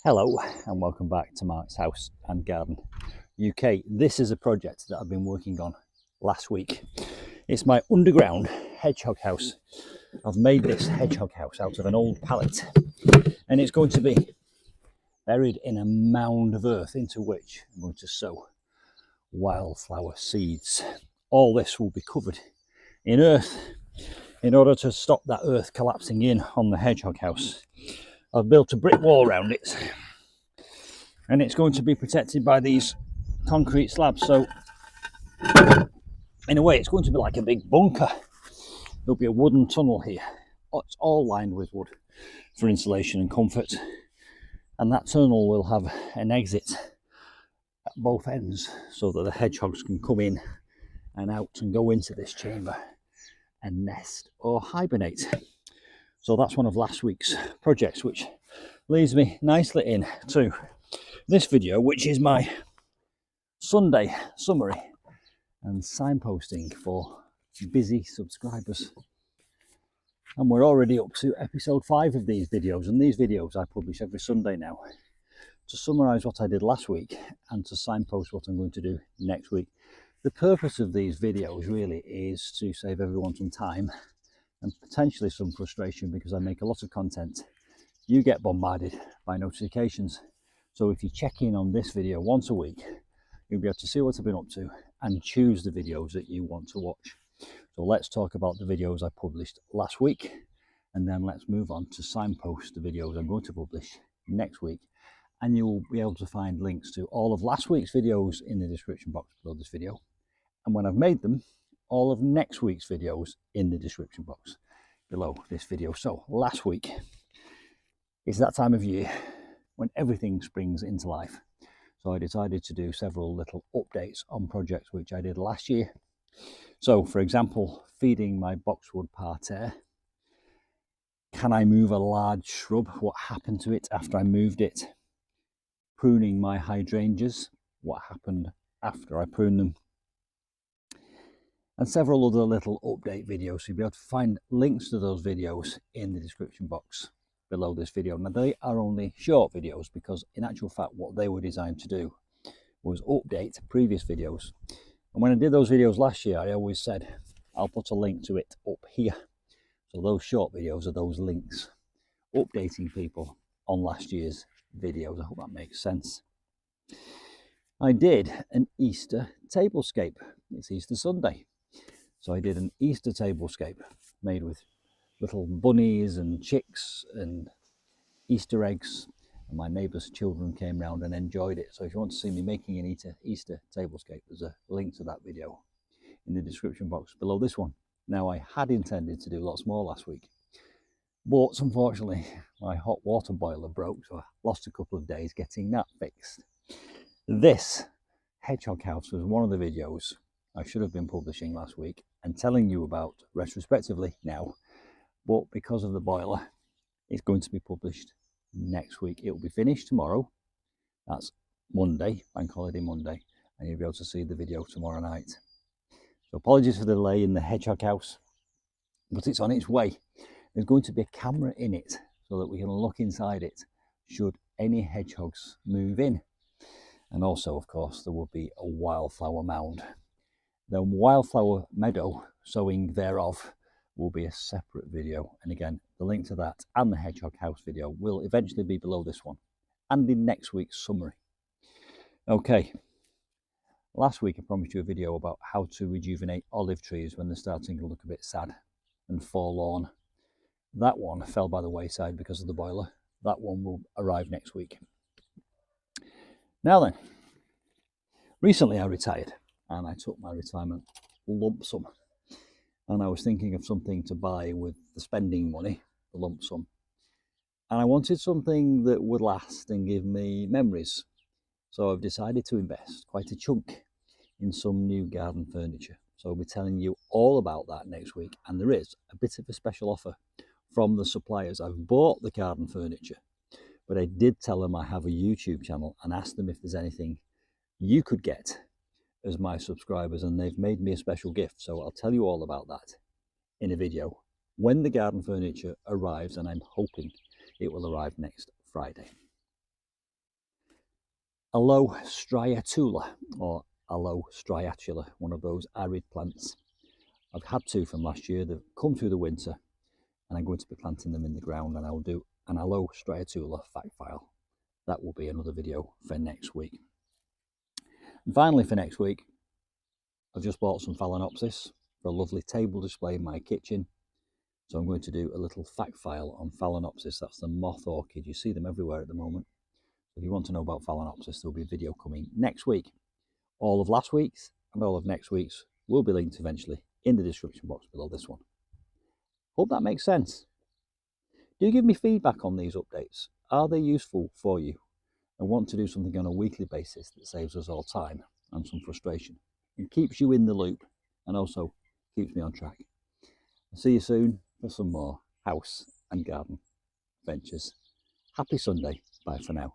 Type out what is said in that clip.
Hello and welcome back to Mark's House and Garden UK. This is a project that I've been working on last week. It's my underground hedgehog house. I've made this hedgehog house out of an old pallet and it's going to be buried in a mound of earth into which I'm going to sow wildflower seeds. All this will be covered in earth in order to stop that earth collapsing in on the hedgehog house. I've built a brick wall around it and it's going to be protected by these concrete slabs, so in a way it's going to be like a big bunker. There'll be a wooden tunnel here. It's all lined with wood for insulation and comfort, and that tunnel will have an exit at both ends so that the hedgehogs can come in and out and go into this chamber and nest or hibernate. So that's one of last week's projects, which leads me nicely in to this video, which is my Sunday summary and signposting for busy subscribers. And we're already up to episode 5 of these videos, and these videos I publish every Sunday now to summarise what I did last week and to signpost what I'm going to do next week. The purpose of these videos really is to save everyone some time and potentially some frustration, because I make a lot of content. You get bombarded by notifications. So if you check in on this video once a week, you'll be able to see what I've been up to and choose the videos that you want to watch. So let's talk about the videos I published last week, and then let's move on to signpost the videos I'm going to publish next week. And you'll be able to find links to all of last week's videos in the description box below this video. And when I've made them, all of next week's videos in the description box below this video. So last week is that time of year when everything springs into life. So I decided to do several little updates on projects which I did last year. So for example, feeding my boxwood parterre. Can I move a large shrub? What happened to it after I moved it? Pruning my hydrangeas. What happened after I pruned them? And several other little update videos. So you'll be able to find links to those videos in the description box below this video. Now they are only short videos because in actual fact what they were designed to do was update previous videos. And when I did those videos last year, I always said I'll put a link to it up here. So those short videos are those links updating people on last year's videos. I hope that makes sense. I did an Easter tablescape. It's Easter Sunday. So I did an Easter tablescape made with little bunnies and chicks and Easter eggs, and my neighbour's children came round and enjoyed it. So if you want to see me making an Easter tablescape, there's a link to that video in the description box below this one. Now I had intended to do lots more last week, but unfortunately my hot water boiler broke, so I lost a couple of days getting that fixed. This hedgehog house was one of the videos I should have been publishing last week and telling you about retrospectively now, but because of the boiler, it's going to be published next week. It will be finished tomorrow. That's Monday, Bank Holiday Monday, and you'll be able to see the video tomorrow night. So apologies for the delay in the hedgehog house, but it's on its way. There's going to be a camera in it so that we can look inside it should any hedgehogs move in. And also, of course, there will be a wildflower mound. The Wildflower Meadow sowing thereof will be a separate video, and again the link to that and the hedgehog house video will eventually be below this one and in next week's summary. Okay, last week I promised you a video about how to rejuvenate olive trees when they're starting to look a bit sad and forlorn. That one fell by the wayside because of the boiler. That one will arrive next week. Now then, recently I retired and I took my retirement lump sum, and I was thinking of something to buy with the spending money, the lump sum, and I wanted something that would last and give me memories. So I've decided to invest quite a chunk in some new garden furniture. So I'll be telling you all about that next week, and there is a bit of a special offer from the suppliers. I've bought the garden furniture, but I did tell them I have a YouTube channel and asked them if there's anything you could get as my subscribers, and they've made me a special gift. So I'll tell you all about that in a video when the garden furniture arrives, and I'm hoping it will arrive next Friday. Aloe Striatule, or Aloe Striatule, one of those arid plants. I've had two from last year. They've come through the winter, and I'm going to be planting them in the ground, and I'll do an Aloe Striatule fact file. That will be another video for next week. And finally, for next week, I've just bought some Phalaenopsis for a lovely table display in my kitchen. So I'm going to do a little fact file on Phalaenopsis. That's the moth orchid. You see them everywhere at the moment. If you want to know about Phalaenopsis, there'll be a video coming next week. All of last week's and all of next week's will be linked eventually in the description box below this one. Hope that makes sense. Do give me feedback on these updates. Are they useful for you? And want to do something on a weekly basis that saves us all time and some frustration and keeps you in the loop and also keeps me on track. I'll see you soon for some more house and garden adventures. Happy Sunday. Bye for now.